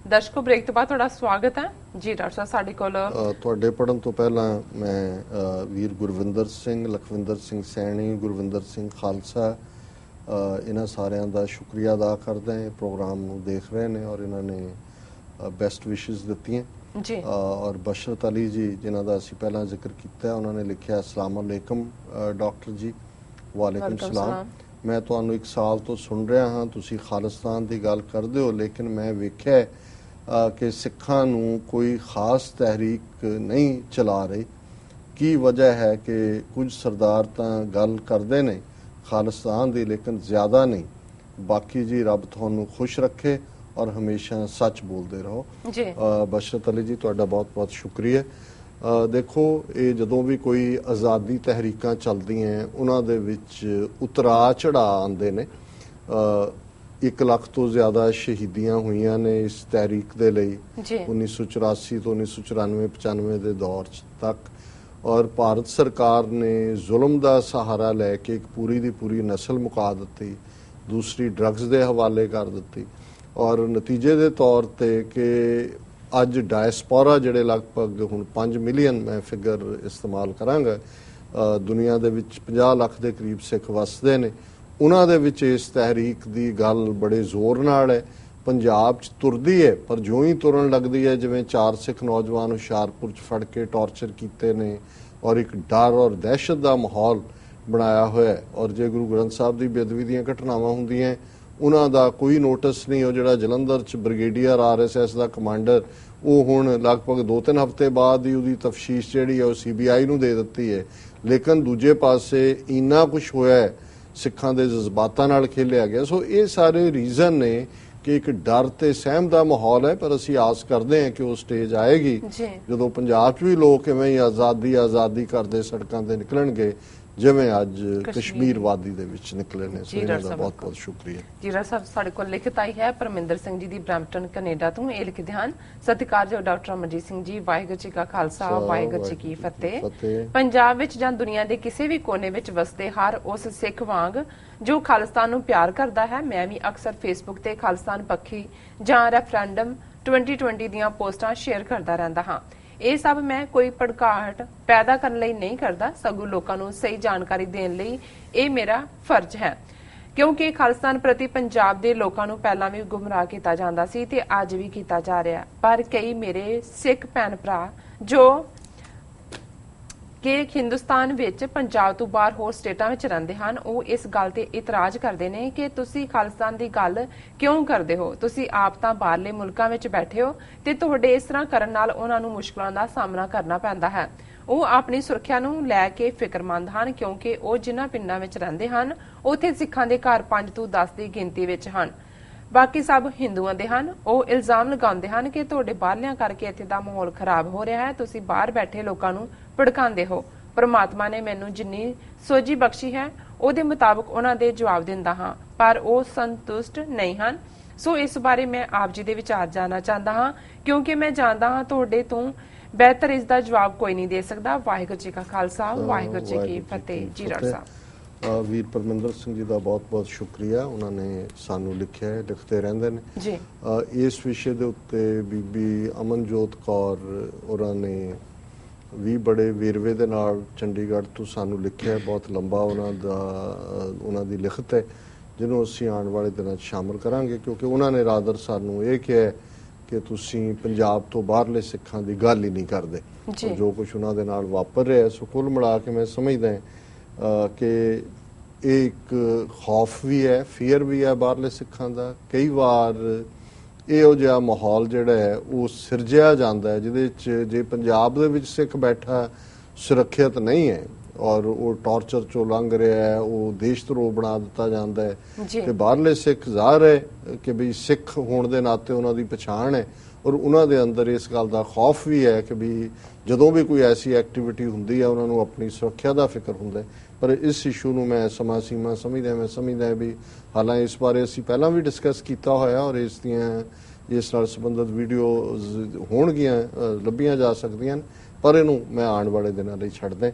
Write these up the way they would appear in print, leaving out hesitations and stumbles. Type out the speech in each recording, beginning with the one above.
दर्शकों ब्रेक तो बाद थोड़ा स्वागत है जी डॉक्टर साहब साडे कोल ਤੁਹਾਡੇ ਪੜਨ ਤੋਂ ਪਹਿਲਾਂ ਮੈਂ ਵੀਰ ਗੁਰਵਿੰਦਰ ਸਿੰਘ, ਲਖਵਿੰਦਰ ਸਿੰਘ ਸੈਣੀ, ਗੁਰਵਿੰਦਰ ਸਿੰਘ ਖਾਲਸਾ ਇਹਨਾਂ ਸਾਰਿਆਂ ਦਾ ਸ਼ੁਕਰੀਆ ਅਦਾ ਕਰਦਾ ਹਾਂ। ਪ੍ਰੋਗਰਾਮ ਨੂੰ ਦੇਖ ਰਹੇ ਨੇ ਔਰ ਇਹਨਾਂ ਨੇ ਬੈਸਟ ਵਿਸ਼ੇਸ ਦਿੱਤੀਆਂ ਜੀ। ਔਰ ਬਸ਼ਰਤ ਅਲੀ ਜੀ ਜਿਨ੍ਹਾਂ ਦਾ ਅਸੀਂ ਪਹਿਲਾਂ ਜ਼ਿਕਰ ਕੀਤਾ, ਉਹਨਾਂ ਨੇ ਲਿਖਿਆ ਅਸਲਾਮ ਅਲੈਕਮ ਡਾਕਟਰ ਜੀ। ਵਾਲੇਕੁਮ ਸਲਾਮ। ਮੈਂ ਤੁਹਾਨੂੰ 1 ਸਾਲ ਤੋਂ ਸੁਣ ਰਿਹਾ ਹਾਂ, ਤੁਸੀਂ ਖਾਲਿਸਤਾਨ ਦੀ ਗੱਲ ਕਰਦੇ ਹੋ, ਲੇਕਿਨ ਮੈਂ ਵੇਖਿਆ ਕਿ ਸਿੱਖਾਂ ਨੂੰ ਕੋਈ ਖਾਸ ਤਹਿਰੀਕ ਨਹੀਂ ਚਲਾ ਰਹੀ। ਕੀ ਵਜ੍ਹਾ ਹੈ ਕਿ ਕੁਝ ਸਰਦਾਰ ਤਾਂ ਗੱਲ ਕਰਦੇ ਨੇ ਖਾਲਿਸਤਾਨ ਦੀ, ਲੇਕਿਨ ਜ਼ਿਆਦਾ ਨਹੀਂ। ਬਾਕੀ ਜੀ ਰੱਬ ਤੁਹਾਨੂੰ ਖੁਸ਼ ਰੱਖੇ ਔਰ ਹਮੇਸ਼ਾ ਸੱਚ ਬੋਲਦੇ ਰਹੋ ਜੀ। ਬਸ਼ਰਤ ਅਲੀ ਜੀ ਤੁਹਾਡਾ ਬਹੁਤ ਬਹੁਤ ਸ਼ੁਕਰੀਆ। ਦੇਖੋ, ਇਹ ਜਦੋਂ ਵੀ ਕੋਈ ਆਜ਼ਾਦੀ ਤਹਿਰੀਕਾਂ ਚੱਲਦੀਆਂ ਉਹਨਾਂ ਦੇ ਵਿੱਚ ਉਤਰਾ ਚੜਾ ਆਉਂਦੇ ਨੇ। 1 ਲੱਖ ਤੋਂ ਜ਼ਿਆਦਾ ਸ਼ਹੀਦੀਆਂ ਹੋਈਆਂ ਨੇ ਇਸ ਤਹਿਰੀਕ ਦੇ ਲਈ 1984 ਤੋਂ 1994-95 ਦੇ ਦੌਰ ਤੱਕ। ਔਰ ਭਾਰਤ ਸਰਕਾਰ ਨੇ ਜ਼ੁਲਮ ਦਾ ਸਹਾਰਾ ਲੈ ਕੇ ਇੱਕ ਪੂਰੀ ਦੀ ਪੂਰੀ ਨਸਲ ਮੁਕਾ ਦਿੱਤੀ, ਦੂਸਰੀ ਡਰੱਗਸ ਦੇ ਹਵਾਲੇ ਕਰ ਦਿੱਤੀ। ਔਰ ਨਤੀਜੇ ਦੇ ਤੌਰ ਤੇ ਕਿ ਅੱਜ ਡਾਇਸਪੋਰਾ ਜਿਹੜੇ ਲਗਭਗ ਹੁਣ 5 ਮਿਲੀਅਨ ਮੈਂ ਫਿਗਰ ਇਸਤੇਮਾਲ ਕਰਾਂਗਾ, ਦੁਨੀਆ ਦੇ ਵਿੱਚ 50 ਲੱਖ ਦੇ ਕਰੀਬ ਸਿੱਖ ਵਸਦੇ ਨੇ। ਉਹਨਾਂ ਦੇ ਵਿੱਚ ਇਸ ਤਹਿਰੀਕ ਦੀ ਗੱਲ ਬੜੇ ਜ਼ੋਰ ਨਾਲ ਹੈ। ਪੰਜਾਬ 'ਚ ਤੁਰਦੀ ਹੈ, ਪਰ ਜਿਉਂ ਹੀ ਤੁਰਨ ਲੱਗਦੀ ਹੈ, ਜਿਵੇਂ 4 ਸਿੱਖ ਨੌਜਵਾਨ ਹੁਸ਼ਿਆਰਪੁਰ 'ਚ ਫੜ ਕੇ ਟੌਰਚਰ ਕੀਤੇ ਨੇ ਔਰ ਇੱਕ ਡਰ ਔਰ ਦਹਿਸ਼ਤ ਦਾ ਮਾਹੌਲ ਬਣਾਇਆ ਹੋਇਆ। ਔਰ ਜੇ ਗੁਰੂ ਗ੍ਰੰਥ ਸਾਹਿਬ ਦੀ ਬੇਅਦਬੀ ਦੀਆਂ ਘਟਨਾਵਾਂ ਹੁੰਦੀਆਂ, ਉਹਨਾਂ ਦਾ ਕੋਈ ਨੋਟਿਸ ਨਹੀਂ। ਉਹ ਜਿਹੜਾ ਜਲੰਧਰ 'ਚ ਬ੍ਰਿਗੇਡੀਅਰ RSS ਦਾ ਕਮਾਂਡਰ, ਉਹ ਹੁਣ ਲਗਭਗ 2-3 ਹਫ਼ਤੇ ਬਾਅਦ ਹੀ ਉਹਦੀ ਤਫਤੀਸ਼ ਜਿਹੜੀ ਹੈ ਉਹ CBI ਨੂੰ ਦੇ ਦਿੱਤੀ ਹੈ। ਲੇਕਿਨ ਦੂਜੇ ਪਾਸੇ ਇੰਨਾ ਕੁਝ ਹੋਇਆ ਹੈ, ਸਿੱਖਾਂ ਦੇ ਜਜ਼ਬਾਤਾਂ ਨਾਲ ਖੇਲਿਆ ਗਿਆ। ਸੋ ਇਹ ਸਾਰੇ ਰੀਜ਼ਨ ਨੇ ਕਿ ਇੱਕ ਡਰ ਤੇ ਸਹਿਮ ਦਾ ਮਾਹੌਲ ਹੈ। ਪਰ ਅਸੀਂ ਆਸ ਕਰਦੇ ਹਾਂ ਕਿ ਉਹ ਸਟੇਜ ਆਏਗੀ ਜਦੋਂ ਪੰਜਾਬ 'ਚ ਵੀ ਲੋਕ ਇਵੇਂ ਹੀ ਆਜ਼ਾਦੀ ਕਰਦੇ ਸੜਕਾਂ ਤੇ ਨਿਕਲਣਗੇ, ਜਿਵੇਂ ਅੱਜ ਕਸ਼ਮੀਰ ਵਾਦੀ ਦੇ ਵਿੱਚ ਨਿਕਲੇ ਨੇ। ਸੋ ਇਹਨਾਂ ਦਾ ਬਹੁਤ ਬਹੁਤ ਸ਼ੁਕਰੀਆ ਜੀ। ਡਾਕਟਰ ਸਾਹਿਬ ਸਾਡੇ ਕੋਲ ਲਿਖਤ ਆਈ ਹੈ ਪਰਮਿੰਦਰ ਸਿੰਘ ਜੀ ਦੀ ਬ੍ਰੈਂਪਟਨ ਕੈਨੇਡਾ ਤੋਂ। ਇਹ ਲਿਖਦੇ ਹਨ, ਸਤਿਕਾਰਯੋਗ ਡਾਕਟਰ ਅਮਰਜੀਤ ਸਿੰਘ ਜੀ, ਵਾਹਿਗੁਰੂ ਜੀ ਕਾ ਖਾਲਸਾ ਵਾਹਿਗੁਰੂ ਜੀ ਕੀ ਫਤਿਹ। ਪੰਜਾਬ ਵਿੱਚ ਜਾਂ ਦੁਨੀਆ ਦੇ ਕਿਸੇ ਵੀ ਕੋਨੇ ਵਿੱਚ ਵਸਦੇ ਹਰ ਉਸ ਸਿੱਖ ਵਾਂਗ ਜੋ ਖਾਲਿਸਤਾਨ ਨੂੰ ਪਿਆਰ ਕਰਦਾ ਹੈ, ਮੈਂ ਵੀ ਅਕਸਰ ਫੇਸਬੁੱਕ ਤੇ ਖਾਲਿਸਤਾਨ ਪੱਖੀ ਜਾਂ ਰੈਫਰੈਂਡਮ 2020 ਦੀਆਂ ਪੋਸਟਾਂ ਸ਼ੇਅਰ ਕਰਦਾ ਰਹਿੰਦਾ ਹਾਂ। ਇਹ ਸਭ ਮੈਂ ਕੋਈ ਭੜਕਾਹਟ ਪੈਦਾ ਕਰਨ ਲਈ ਨਹੀਂ ਕਰਦਾ, ਸਗੋਂ ਲੋਕਾਂ ਨੂੰ ਸਹੀ ਜਾਣਕਾਰੀ ਦੇਣ ਲਈ ਇਹ ਮੇਰਾ ਫਰਜ਼ ਹੈ। ਕਿਉਂਕਿ ਖਾਲਿਸਤਾਨ ਪ੍ਰਤੀ ਪੰਜਾਬ ਦੇ ਲੋਕਾਂ ਨੂੰ ਪਹਿਲਾਂ ਵੀ ਗੁੰਮਰਾਹ ਕੀਤਾ ਜਾਂਦਾ ਸੀ ਤੇ ਅੱਜ ਵੀ ਕੀਤਾ ਜਾ ਰਿਹਾ। ਪਰ ਕਈ ਮੇਰੇ ਸਿੱਖ ਭੈਣ ਭਰਾ ਜੋ ਕਿ ਹਿੰਦੁਸਤਾਨ ਵਿੱਚ ਪੰਜਾਬ ਤੋਂ ਬਾਹਰ ਹੋਰ ਸਟੇਟਾਂ ਵਿੱਚ ਰਹਿੰਦੇ ਹਨ, ਉਹ ਇਸ ਗੱਲ ਤੇ ਇਤਰਾਜ਼ ਕਰਦੇ ਨੇ ਕਿ ਤੁਸੀਂ ਖਾਲਿਸਤਾਨ ਦੀ ਗੱਲ ਕਿਉਂ ਕਰਦੇ ਹੋ। ਤੁਸੀਂ ਆਪ ਤਾਂ ਬਾਹਰਲੇ ਮੁਲਕਾਂ ਵਿੱਚ ਬੈਠੇ ਹੋ ਤੇ ਤੁਹਾਡੇ ਇਸ ਤਰ੍ਹਾਂ ਕਰਨ ਨਾਲ ਉਹਨਾਂ ਨੂੰ ਮੁਸ਼ਕਲਾਂ ਦਾ ਸਾਹਮਣਾ ਕਰਨਾ ਪੈਂਦਾ ਹੈ। ਉਹ ਆਪਣੀ ਸੁਰੱਖਿਆ ਨੂੰ ਲੈ ਕੇ ਫਿਕਰਮੰਦ ਹਨ, ਕਿਉਂਕਿ ਉਹ ਜਿਨ੍ਹਾਂ ਪਿੰਡਾਂ ਵਿੱਚ ਰਹਿੰਦੇ ਹਨ ਉੱਥੇ ਸਿੱਖਾਂ ਦੇ ਘਰ 5 ਤੋਂ 10 ਦੀ ਗਿਣਤੀ ਵਿੱਚ ਹਨ, ਬਾਕੀ ਸਭ ਹਿੰਦੂਆਂ ਦੇ ਹਨ। ਉਹ ਇਲਜ਼ਾਮ ਲਗਾਉਂਦੇ ਹਨ ਕਿ ਤੁਹਾਡੇ ਬਾਹਰਲਿਆਂ ਕਰਕੇ ਇੱਥੇ ਦਾ ਮਾਹੌਲ ਖਰਾਬ ਹੋ ਰਿਹਾ ਹੈ, ਤੁਸੀਂ ਬਾਹਰ ਬੈਠੇ ਲੋਕਾਂ ਨੂੰ ਭੜਕਾਉਂਦੇ ਹੋ। ਪਰਮਾਤਮਾ ਨੇ ਮੈਨੂੰ ਜਿੰਨੀ ਸੋਝੀ ਬਖਸ਼ੀ ਹੈ ਉਹਦੇ ਮੁਤਾਬਕ ਉਹਨਾਂ ਦੇ ਜਵਾਬ ਦਿੰਦਾ ਹਾਂ, ਪਰ ਉਹ ਸੰਤੁਸ਼ਟ ਨਹੀਂ ਹਨ। ਸੋ ਇਸ ਬਾਰੇ ਮੈਂ ਆਪ ਜੀ ਦੇ ਵਿਚਾਰ ਜਾਣਨਾ ਚਾਹੁੰਦਾ ਹਾਂ, ਕਿਉਂਕਿ ਮੈਂ ਜਾਣਦਾ ਹਾਂ ਤੁਹਾਡੇ ਤੋਂ ਬਿਹਤਰ ਇਸ ਦਾ ਜਵਾਬ ਕੋਈ ਨਹੀਂ ਦੇ ਸਕਦਾ। ਵਾਹਿਗੁਰੂ ਜੀ ਕਾ ਖਾਲਸਾ ਵਾਹਿਗੁਰੂ ਜੀ ਕੀ ਫਤਿਹ। ਜੀ ਡਾਕਟਰ ਸਾਹਿਬ। ਵੀਰ ਪਰਮਿੰਦਰ ਸਿੰਘ ਜੀ ਦਾ ਬਹੁਤ ਬਹੁਤ ਸ਼ੁਕਰੀਆ। ਉਹਨਾਂ ਨੇ ਸਾਨੂੰ ਲਿਖਿਆ ਹੈ, ਲਿਖਦੇ ਰਹਿੰਦੇ ਨੇ ਜੀ। ਇਸ ਵਿਸ਼ੇ ਦੇ ਉੱਤੇ ਬੀਬੀ ਅਮਨਜੋਤ ਕੌਰ ਉਹਨਾਂ ਨੇ ਵੀ ਬੜੇ ਵੇਰਵੇ ਦੇ ਨਾਲ ਚੰਡੀਗੜ੍ਹ ਤੋਂ ਸਾਨੂੰ ਲਿਖਿਆ। ਬਹੁਤ ਲੰਬਾ ਉਹਨਾਂ ਦੀ ਲਿਖਤ ਹੈ, ਜਿਹਨੂੰ ਅਸੀਂ ਆਉਣ ਵਾਲੇ ਦਿਨਾਂ 'ਚ ਸ਼ਾਮਲ ਕਰਾਂਗੇ, ਕਿਉਂਕਿ ਉਹਨਾਂ ਨੇ ਰਾਦਰ ਸਾਨੂੰ ਇਹ ਕਿਹਾ ਕਿ ਤੁਸੀਂ ਪੰਜਾਬ ਤੋਂ ਬਾਹਰਲੇ ਸਿੱਖਾਂ ਦੀ ਗੱਲ ਹੀ ਨਹੀਂ ਕਰਦੇ। ਜੋ ਕੁਝ ਉਹਨਾਂ ਦੇ ਨਾਲ ਵਾਪਰ ਰਿਹਾ, ਸੋ ਕੁੱਲ ਮਿਲਾ ਕੇ ਮੈਂ ਸਮਝਦਾ ਕਿ ਇਹ ਇੱਕ ਖੌਫ ਵੀ ਹੈ, ਫੀਅਰ ਵੀ ਹੈ ਬਾਹਰਲੇ ਸਿੱਖਾਂ ਦਾ। ਕਈ ਵਾਰ ਇਹੋ ਜਿਹਾ ਮਾਹੌਲ ਜਿਹੜਾ ਹੈ ਉਹ ਸਿਰਜਿਆ ਜਾਂਦਾ ਹੈ ਜਿਹਦੇ 'ਚ ਜੇ ਪੰਜਾਬ ਦੇ ਵਿੱਚ ਸਿੱਖ ਬੈਠਾ ਸੁਰੱਖਿਅਤ ਨਹੀਂ ਹੈ ਔਰ ਉਹ ਟੌਰਚਰ 'ਚੋਂ ਲੰਘ ਰਿਹਾ ਹੈ, ਉਹ ਦੇਸ਼ ਧਰੋਹ ਬਣਾ ਦਿੱਤਾ ਜਾਂਦਾ ਹੈ, ਤੇ ਬਾਹਰਲੇ ਸਿੱਖ ਜ਼ਾਹਰ ਹੈ ਕਿ ਵੀ ਸਿੱਖ ਹੋਣ ਦੇ ਨਾਤੇ ਉਹਨਾਂ ਦੀ ਪਛਾਣ ਹੈ ਔਰ ਉਹਨਾਂ ਦੇ ਅੰਦਰ ਇਸ ਗੱਲ ਦਾ ਖੌਫ ਵੀ ਹੈ ਕਿ ਵੀ ਜਦੋਂ ਵੀ ਕੋਈ ਐਸੀ ਐਕਟੀਵਿਟੀ ਹੁੰਦੀ ਹੈ ਉਹਨਾਂ ਨੂੰ ਆਪਣੀ ਸੁਰੱਖਿਆ ਦਾ ਫਿਕਰ ਹੁੰਦਾ ਹੈ। ਪਰ ਇਸ ਇਸ਼ੂ ਨੂੰ ਮੈਂ ਸਮਾਂ ਸੀਮਾ ਸਮਝਦਾ ਵੀ ਹਾਲਾਂਕਿ ਇਸ ਬਾਰੇ ਅਸੀਂ ਪਹਿਲਾਂ ਵੀ ਡਿਸਕਸ ਕੀਤਾ ਹੋਇਆ ਔਰ ਇਸ ਨਾਲ ਸੰਬੰਧਿਤ ਵੀਡੀਓਜ਼ ਹੋਣਗੀਆਂ, ਲੱਭੀਆਂ ਜਾ ਸਕਦੀਆਂ, ਪਰ ਇਹਨੂੰ ਮੈਂ ਆਉਣ ਵਾਲੇ ਦਿਨਾਂ ਲਈ ਛੱਡਦਾ।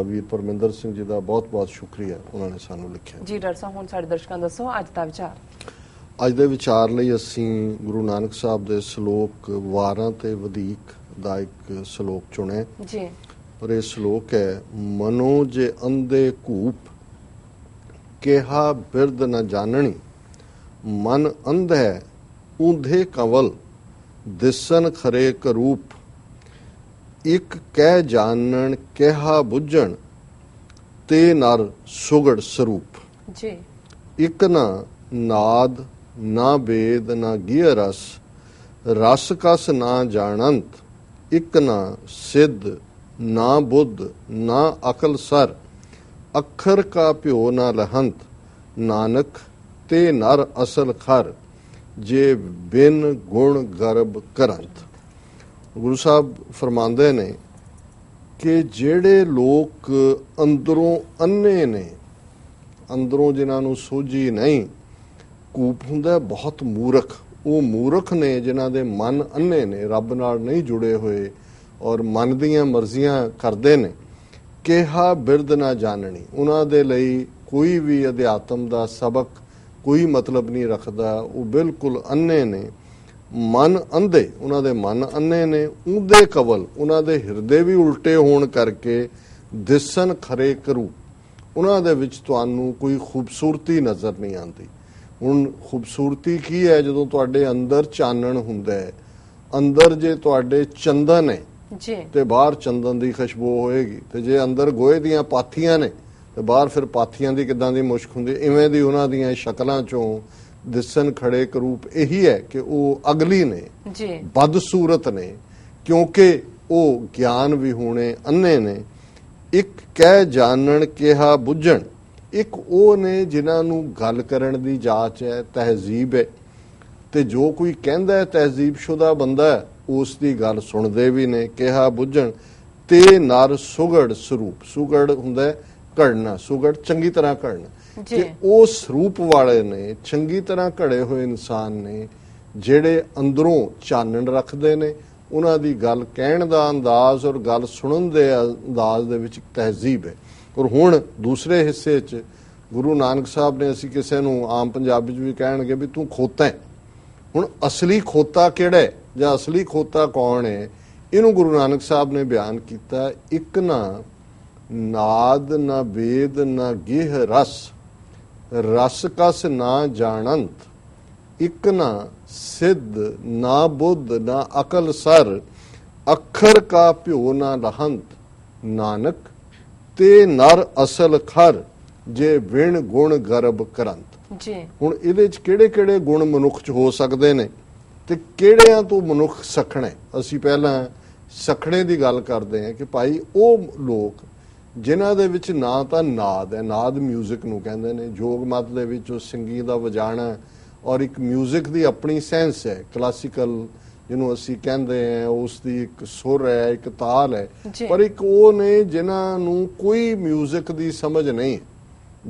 ਵੀਰ ਪਰਮਿੰਦਰ ਸਿੰਘ ਜੀ ਦਾ ਬਹੁਤ ਬਹੁਤ ਸ਼ੁਕਰੀਆ, ਉਹਨਾਂ ਨੇ ਸਾਨੂੰ ਲਿਖਿਆ। ਜੀ ਡਾਕਟਰ ਸਾਹਿਬ, ਹੁਣ ਸਾਡੇ ਦਰਸ਼ਕਾਂ ਦੱਸੋ ਅੱਜ ਦਾ ਵਿਚਾਰ। ਅੱਜ ਦੇ ਵਿਚਾਰ ਲਈ ਅਸੀਂ ਗੁਰੂ ਨਾਨਕ ਸਾਹਿਬ ਦੇ ਸ਼ਲੋਕ 12 ਤੇ ਵਧੇਕ ਦਾ ਇੱਕ ਸ਼ਲੋਕ ਚੁਣਿਆ ਜੀ। ਔਰ ਇਹ ਸ਼ਲੋਕ ਹੈ, ਮਨੋ ਜੇ ਅੰਧੇ ਕੂਪ ਕਿਹਾ ਬਿਰਦ ਨ ਜਾਣਣੀ, ਮਨ ਅੰਧ ਹੈ ਊਂਧੇ ਕੰਵਲ ਦਿਸਨ ਖਰੇ ਕਰੂਪ, ਇੱਕ ਕਹਿ ਜਾਣਨ ਕਿਹਾ ਬੁੱਝਣ ਤੇ ਨਰ ਸੁਗੜ ਸਰੂਪ। ਜੀ। ਇੱਕ ਨਾ ਨਾਦ ਨਾ ਵੇਦ ਨਾ ਗਿਹ ਰਸ, ਰਸ ਕਸ ਨਾ ਜਾਣੰਤ, ਇੱਕ ਨਾ ਸਿੱਧ ਨਾ ਬੁੱਧ ਨਾ ਅਕਲ ਸਰ, ਅੱਖਰ ਕਾ ਭਿਓ ਨਾ ਲਹੰਤ, ਨਾਨਕ ਤੇ ਨਰ ਅਸਲ ਖਰ, ਜੇ ਬਿਨ ਗੁਣ ਗਰਬ ਕਰੰਤ। ਗੁਰੂ ਸਾਹਿਬ ਫਰਮਾਉਂਦੇ ਨੇ ਕਿ ਜਿਹੜੇ ਲੋਕ ਅੰਦਰੋਂ ਅੰਨੇ ਨੇ, ਅੰਦਰੋਂ ਜਿਨ੍ਹਾਂ ਨੂੰ ਸੋਝੀ ਨਹੀਂ, ਕੂਪ ਹੁੰਦਾ ਬਹੁਤ ਮੂਰਖ, ਉਹ ਮੂਰਖ ਨੇ ਜਿਨ੍ਹਾਂ ਦੇ ਮਨ ਅੰਨੇ ਨੇ, ਰੱਬ ਨਾਲ ਨਹੀਂ ਜੁੜੇ ਹੋਏ ਔਰ ਮਨ ਦੀਆਂ ਮਰਜ਼ੀਆਂ ਕਰਦੇ ਨੇ। ਕਿਹਾ ਬਿਰਦ ਨਾ ਜਾਣਨੀ, ਉਹਨਾਂ ਦੇ ਲਈ ਕੋਈ ਵੀ ਅਧਿਆਤਮ ਦਾ ਸਬਕ ਕੋਈ ਮਤਲਬ ਨਹੀਂ ਰੱਖਦਾ, ਉਹ ਬਿਲਕੁਲ ਅੰਨੇ ਨੇ। ਮਨ ਅੰਧੇ, ਉਹਨਾਂ ਦੇ ਮਨ ਅੰਨੇ ਨੇ। ਊਂਧੇ ਕਵਲ, ਉਹਨਾਂ ਦੇ ਹਿਰਦੇ ਵੀ ਉਲਟੇ ਹੋਣ ਕਰਕੇ ਦਿਸਨ ਖਰੇ ਕਰੂ, ਉਹਨਾਂ ਦੇ ਵਿੱਚ ਤੁਹਾਨੂੰ ਕੋਈ ਖੂਬਸੂਰਤੀ ਨਜ਼ਰ ਨਹੀਂ ਆਉਂਦੀ। ਹੁਣ ਖੂਬਸੂਰਤੀ ਕੀ ਹੈ? ਜਦੋਂ ਤੁਹਾਡੇ ਅੰਦਰ ਚਾਨਣ ਹੁੰਦਾ ਹੈ, ਅੰਦਰ ਜੇ ਤੁਹਾਡੇ ਚੰਦਨ ਹੈ ਜੀ ਤੇ ਬਾਹਰ ਚੰਦਨ ਦੀ ਖੁਸ਼ਬੂ ਹੋਏਗੀ, ਤੇ ਜੇ ਅੰਦਰ ਗੋਹੇ ਦੀਆਂ ਪਾਥੀਆਂ ਨੇ ਤੇ ਬਾਹਰ ਫਿਰ ਪਾਥੀਆਂ ਦੀ ਕਿੱਦਾਂ ਦੀ ਮੁਸ਼ਕ ਹੁੰਦੀ, ਇਵੇਂ ਦੀ ਉਹਨਾਂ ਦੀਆਂ ਸ਼ਕਲਾਂ ਚੋਂ ਦਿਸਣ ਖੜੇ ਕਰੂਪ ਇਹੀ ਹੈ ਕਿ ਉਹ ਅਗਲੀ ਨੇ, ਜੀ ਬਦਸੂਰਤ ਨੇ, ਕਿਉਂਕਿ ਉਹ ਗਿਆਨ ਵਿਹੂਣੇ ਅੰਨੇ ਨੇ। ਇੱਕ ਕਹਿ ਜਾਣਨ ਕਿਹਾ ਬੁੱਝਣ, ਇੱਕ ਉਹ ਨੇ ਜਿਨ੍ਹਾਂ ਨੂੰ ਗੱਲ ਕਰਨ ਦੀ ਜਾਚ ਹੈ, ਤਹਿਜ਼ੀਬ ਹੈ, ਤੇ ਜੋ ਕੋਈ ਕਹਿੰਦਾ ਹੈ ਤਹਿਜ਼ੀਬਸ਼ੁਦਾ ਬੰਦਾ ਹੈ, ਉਸ ਦੀ ਗੱਲ ਸੁਣਦੇ ਵੀ ਨੇ। ਕਿਹਾ ਬੁੱਝਣ ਤੇ ਨਰ ਸੁਗੜ ਸਰੂਪ, ਸੁਗੜ ਹੁੰਦਾ ਘੜਨਾ, ਸੁਗੜ ਚੰਗੀ ਤਰ੍ਹਾਂ ਘੜਨਾ, ਕਿ ਉਹ ਸਰੂਪ ਵਾਲੇ ਨੇ, ਚੰਗੀ ਤਰ੍ਹਾਂ ਘੜੇ ਹੋਏ ਇਨਸਾਨ ਨੇ, ਜਿਹੜੇ ਅੰਦਰੋਂ ਚਾਨਣ ਰੱਖਦੇ ਨੇ। ਉਹਨਾਂ ਦੀ ਗੱਲ ਕਹਿਣ ਦਾ ਅੰਦਾਜ਼ ਔਰ ਗੱਲ ਸੁਣਨ ਦੇ ਅੰਦਾਜ਼ ਦੇ ਵਿੱਚ ਇੱਕ ਤਹਿਜ਼ੀਬ ਹੈ। ਔਰ ਹੁਣ ਦੂਸਰੇ ਹਿੱਸੇ 'ਚ ਗੁਰੂ ਨਾਨਕ ਸਾਹਿਬ ਨੇ, ਅਸੀਂ ਕਿਸੇ ਨੂੰ ਆਮ ਪੰਜਾਬੀ 'ਚ ਵੀ ਕਹਿਣਗੇ ਵੀ ਤੂੰ ਖੋਤਾ ਹੈ। ਹੁਣ ਅਸਲੀ ਖੋਤਾ ਕਿਹੜਾ ਹੈ ਜਾਂ ਅਸਲੀ ਖੋਤਾ ਕੌਣ ਹੈ, ਇਹਨੂੰ ਗੁਰੂ ਨਾਨਕ ਸਾਹਿਬ ਨੇ ਬਿਆਨ ਕੀਤਾ। ਇੱਕ ਨਾ ਨਾਦ ਨਾ ਵੇਦ ਨਾ ਗਿਹ ਰਸ, ਰਸ ਕਸ ਨਾ ਜਾਣੰਤ, ਇੱਕ ਨਾ ਸਿੱਧ ਨਾ ਬੁੱਧ ਨਾ ਅਕਲ ਸਰ, ਅੱਖਰ ਕਾ ਭਿਓ ਨਾ ਲਹੰਤ, ਨਾਨਕ ਤੇ ਨਰ ਅਸਲ ਖਰ, ਜੇ ਵਿਣ ਗੁਣ ਗਰਬ ਕਰੰਤ। ਜੀ। ਹੁਣ ਇਹਦੇ ਚ ਕਿਹੜੇ ਕਿਹੜੇ ਗੁਣ ਮਨੁੱਖ ਚ ਹੋ ਸਕਦੇ ਨੇ ਤੇ ਕਿਹੜਿਆਂ ਤੋਂ ਮਨੁੱਖ ਸਖਣਾ ਹੈ? ਅਸੀਂ ਪਹਿਲਾਂ ਸਖਣੇ ਦੀ ਗੱਲ ਕਰਦੇ ਹਾਂ ਕਿ ਭਾਈ ਉਹ ਲੋਕ ਜਿਨ੍ਹਾਂ ਦੇ ਵਿੱਚ ਨਾ ਤਾਂ ਨਾਦ ਹੈ, ਨਾਦ ਮਿਊਜ਼ਿਕ ਨੂੰ ਕਹਿੰਦੇ ਨੇ, ਜੋਗ ਮਤ ਦੇ ਵਿੱਚ ਉਹ ਸੰਗੀਤ ਦਾ ਵਜਾਣਾ ਔਰ ਇੱਕ ਮਿਊਜ਼ਿਕ ਦੀ ਆਪਣੀ ਸੈਂਸ ਹੈ, ਕਲਾਸੀਕਲ ਜਿਹਨੂੰ ਅਸੀਂ ਕਹਿੰਦੇ ਹਾਂ, ਉਸ ਦੀ ਇੱਕ ਸੁਰ ਹੈ, ਇੱਕ ਤਾਲ ਹੈ। ਪਰ ਇੱਕ ਉਹ ਨੇ ਜਿਨ੍ਹਾਂ ਨੂੰ ਕੋਈ ਮਿਊਜ਼ਿਕ ਦੀ ਸਮਝ ਨਹੀਂ,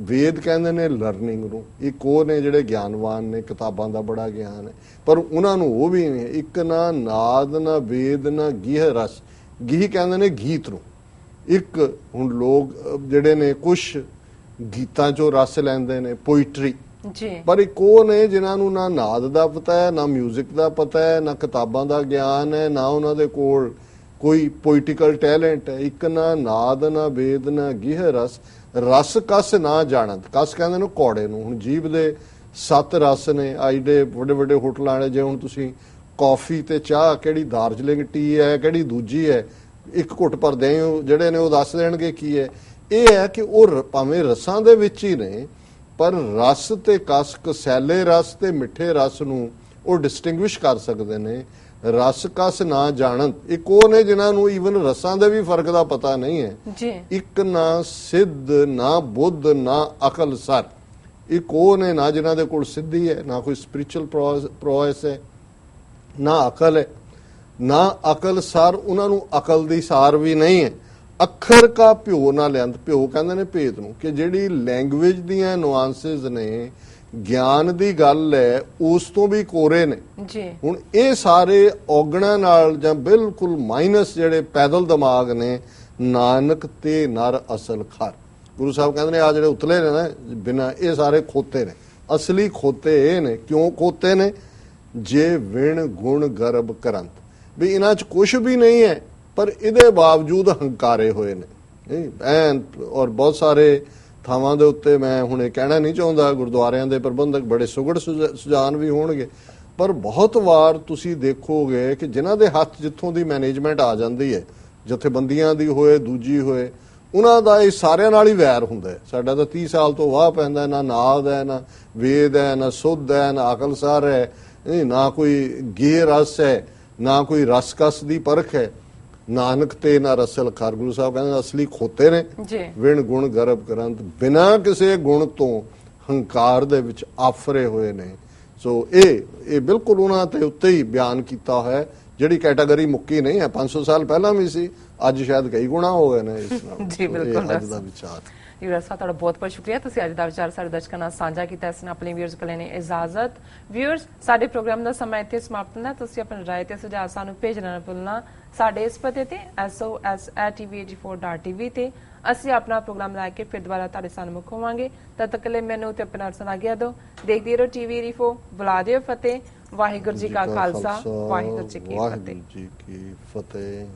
ਵੇਦ ਕਹਿੰਦੇ ਨੇ ਲਰਨਿੰਗ ਨੂੰ। ਇੱਕ ਉਹ ਨੇ ਜਿਹੜੇ ਗਿਆਨਵਾਨ ਨੇ, ਕਿਤਾਬਾਂ ਦਾ ਬੜਾ ਗਿਆਨ ਹੈ, ਪਰ ਉਹਨਾਂ ਨੂੰ ਉਹ ਵੀ ਨਹੀਂ। ਇੱਕ ਨਾ ਨਾਦ ਨਾ ਵੇਦ ਨਾ ਗਿਹ ਰਸ, ਗਿਹ ਕਹਿੰਦੇ ਨੇ ਗੀਤ ਨੂੰ। ਇੱਕ ਹੁਣ ਲੋਕ ਜਿਹੜੇ ਨੇ ਕੁਛ ਗੀਤਾਂ ਚੋਂ ਰਸ ਲੈਂਦੇ ਨੇ, ਪੋਇਟਰੀ, ਪਰ ਇੱਕ ਉਹ ਨੇ ਜਿਨ੍ਹਾਂ ਨੂੰ ਨਾ ਨਾਦ ਦਾ ਪਤਾ ਹੈ, ਨਾ ਮਿਊਜ਼ਿਕ ਦਾ ਪਤਾ ਹੈ, ਨਾ ਕਿਤਾਬਾਂ ਦਾ ਗਿਆਨ ਹੈ, ਨਾ ਉਹਨਾਂ ਦੇ ਕੋਲ ਕੋਈ ਪੋਇਟੀਕਲ ਟੈਲੈਂਟ ਹੈ। ਇੱਕ ਨਾ ਨਾਦ ਨਾ ਵੇਦ ਨਾ ਗਿਹ ਰਸ, ਰਸ ਕਸ ਨਾ ਜਾਣਤ, ਕਸ ਕਹਿੰਦੇ ਨੇ ਕੌੜੇ ਨੂੰ। ਹੁਣ ਜੀਭ ਦੇ 7 ਰਸ ਨੇ। ਅੱਜ ਦੇ ਵੱਡੇ ਵੱਡੇ ਹੋਟਲਾਂ ਵਾਲੇ ਜੇ ਹੁਣ ਤੁਸੀਂ ਕੌਫੀ ਤੇ ਚਾਹ, ਕਿਹੜੀ ਦਾਰਜਲਿੰਗ ਟੀ ਹੈ, ਕਿਹੜੀ ਦੂਜੀ ਹੈ, ਇੱਕ ਘੁੱਟ ਭਰਦੇ ਹੋ ਜਿਹੜੇ ਨੇ ਉਹ ਦੱਸ ਦੇਣਗੇ ਕੀ ਹੈ। ਇਹ ਹੈ ਕਿ ਉਹ ਭਾਵੇਂ ਰਸਾਂ ਦੇ ਵਿੱਚ ਹੀ ਨੇ, ਪਰ ਰਸ ਤੇ ਕਸ, ਕਸੈਲੇ ਰਸ ਤੇ ਮਿੱਠੇ ਰਸ ਨੂੰ ਉਹ ਡਿਸਟਿੰਗੁਇਸ਼ ਕਰ ਸਕਦੇ ਨੇ। ਰਸ ਕਸ ਨਾ ਜਾਣਤ, ਇੱਕ ਉਹ ਨੇ ਜਿਨ੍ਹਾਂ ਨੂੰ ਈਵਨ ਰਸਾਂ ਦੇ ਵੀ ਫਰਕ ਦਾ ਪਤਾ ਨਹੀਂ ਹੈ। ਇੱਕ ਨਾ ਸਿੱਧ ਨਾ ਬੁੱਧ ਨਾ ਅਕਲ ਸਰ, ਇੱਕ ਉਹ ਨੇ ਨਾ ਜਿਨ੍ਹਾਂ ਦੇ ਕੋਲ ਸਿੱਧੀ ਹੈ, ਨਾ ਕੋਈ ਸਪਿਰਿਚੁਅਲ ਪ੍ਰੋਸੈਸ ਹੈ, ਨਾ ਅਕਲ ਹੈ, ਨਾ ਅਕਲ ਸਰ, ਉਹਨਾਂ ਨੂੰ ਅਕਲ ਦੀ ਸਾਰ ਵੀ ਨਹੀਂ ਹੈ। ਅੱਖਰ ਕਾ ਭਿਓ ਨਾ ਲਿਆਂਤ, ਭਿਓ ਕਹਿੰਦੇ ਨੇ ਭੇਦ ਨੂੰ, ਕਿ ਜਿਹੜੀ ਲੈਂਗੁਏਜ ਦੀਆਂ ਨੁਆਂਸਿਸ ਨੇ, ਗਿਆਨ ਦੀ ਗੱਲ ਹੈ, ਉਸ ਤੋਂ ਵੀ ਕੋਰੇ ਨੇ। ਹੁਣ ਇਹ ਸਾਰੇ ਔਗਣਾਂ ਨਾਲ ਜਾਂ ਬਿਲਕੁਲ ਮਾਈਨਸ ਜਿਹੜੇ ਪੈਦਲ ਦਿਮਾਗ ਨੇ, ਨਾਨਕ ਤੇ ਨਰ ਅਸਲ ਖਰ। ਗੁਰੂ ਸਾਹਿਬ ਕਹਿੰਦੇ ਨੇ ਆ ਜਿਹੜੇ ਉਤਲੇ ਨੇ ਨਾ ਬਿਨਾਂ, ਇਹ ਸਾਰੇ ਖੋਤੇ ਨੇ, ਅਸਲੀ ਖੋਤੇ ਇਹ ਨੇ। ਕਿਉਂ ਖੋਤੇ ਨੇ? ਜੇ ਵਿਣ ਗੁਣ ਗਰਬ ਕਰੰਤ, ਵੀ ਇਹਨਾਂ 'ਚ ਕੁਝ ਵੀ ਨਹੀਂ ਹੈ ਪਰ ਇਹਦੇ ਬਾਵਜੂਦ ਹੰਕਾਰੇ ਹੋਏ ਨੇ। ਐਨ ਔਰ ਬਹੁਤ ਸਾਰੇ ਥਾਵਾਂ ਦੇ ਉੱਤੇ ਮੈਂ ਹੁਣ ਇਹ ਕਹਿਣਾ ਨਹੀਂ ਚਾਹੁੰਦਾ, ਗੁਰਦੁਆਰਿਆਂ ਦੇ ਪ੍ਰਬੰਧਕ ਬੜੇ ਸੁਘੜ ਸੁਜਾਨ ਵੀ ਹੋਣਗੇ, ਪਰ ਬਹੁਤ ਵਾਰ ਤੁਸੀਂ ਦੇਖੋਗੇ ਕਿ ਜਿਨ੍ਹਾਂ ਦੇ ਹੱਥ ਜਿੱਥੋਂ ਦੀ ਮੈਨੇਜਮੈਂਟ ਆ ਜਾਂਦੀ ਹੈ, ਜਥੇਬੰਦੀਆਂ ਦੀ ਹੋਏ ਦੂਜੀ ਹੋਏ, ਉਹਨਾਂ ਦਾ ਇਹ ਸਾਰਿਆਂ ਨਾਲ ਹੀ ਵੈਰ ਹੁੰਦਾ ਹੈ। ਸਾਡਾ ਤਾਂ 30 ਸਾਲ ਤੋਂ ਵਾਹ ਪੈਂਦਾ, ਨਾ ਨਾਦ ਹੈ, ਨਾ ਵੇਦ ਹੈ, ਨਾ ਸੁੱਧ ਹੈ, ਨਾ ਅਕਲਸਾਰ ਹੈ, ਨਾ ਕੋਈ ਗੇ ਰਸ ਹੈ, ਨਾ ਕੋਈ ਰਸਕਸ ਦੀ ਪਰਖ ਹੈ। ਨਾਨਕ ਤੇ ਨਾ ਰਸਲ ਖਾਰ। ਗੁਰੂ ਸਾਹਿਬ ਕਹਿੰਦੇ ਅਸਲੀ ਖੋਤੇ ਨੇ ਜੀ। ਵਿਣ ਗੁਣ ਗਰਬ ਕਰੰਤ, ਬਿਨਾਂ ਕਿਸੇ ਗੁਣ ਤੋਂ ਹੰਕਾਰ ਦੇ ਵਿੱਚ ਆਫਰੇ ਹੋਏ ਨੇ। ਸੋ ਇਹ ਬਿਲਕੁਲ ਉਹਨਾਂ ਤੇ ਉੱਤੇ ਹੀ ਬਿਆਨ ਕੀਤਾ ਹੋਇਆ, ਜਿਹੜੀ ਕੈਟਾਗਰੀ ਮੁੱਕੀ ਨਹੀਂ ਹੈ। 500 ਸਾਲ ਪਹਿਲਾਂ ਵੀ ਸੀ, ਅੱਜ ਸ਼ਾਇਦ ਕਈ ਗੁਣਾ ਹੋ ਗਏ ਨੇ ਇਸ ਨਾਲ। ਜੀ ਬਿਲਕੁਲ। ਅੱਜ ਦਾ ਵਿਚਾਰ ਯੂਵਰਾਜ ਸਾਹਿਬ ਤੁਹਾਡਾ ਬਹੁਤ ਬਹੁਤ ਸ਼ੁਕਰੀਆ, ਤੁਸੀਂ ਅੱਜ ਦਾ ਵਿਚਾਰ ਸਾਡੇ ਦਰਸ਼ਕਾਂ ਨਾਲ ਸਾਂਝਾ ਕੀਤਾ। ਇਸ ਨਾਲ ਆਪਣੇ ਵਿਊਅਰਸ ਕੋਲ ਲੈਣੇ ਇਜਾਜ਼ਤ। ਵਿਊਅਰਸ, ਸਾਡੇ ਪ੍ਰੋਗਰਾਮ ਦਾ ਸਮਾਂ ਇੱਥੇ ਸਮਾਪਤ ਹੁੰਦਾ। ਤੁਸੀਂ ਆਪਣੀ ਰਾਏ ਤੇ ਸੁਝਾਅ ਸਾਨੂੰ ਭੇਜਣਾ ਨਾ ਭੁੱਲਣਾ। ਸਾਡੇ ਇਸ ਪਤੇ ਤੇ sos@tv84.tv ਤੇ ਅਸੀਂ ਆਪਣਾ ਪ੍ਰੋਗਰਾਮ ਲੈ ਕੇ ਫਿਰ ਦੁਬਾਰਾ ਤੁਹਾਡੇ ਸਾਹਮਣੇ ਹੋਵਾਂਗੇ। ਤਦ ਤੱਕ ਲਈ ਮੈਨੂੰ ਤੇ ਆਪਣਾ ਸੁਣਾ ਗਿਆ ਦੋ। ਦੇਖਦੇ ਰਹੋ TV ਰਿਫੋ। ਬੁਲਾ ਦਿਓ ਫਤਿਹ। ਵਾਹਿਗੁਰੂ ਜੀ ਕਾ ਖਾਲਸਾ, ਵਾਹਿਗੁਰੂ ਜੀ ਕੀ ਫਤਿਹ।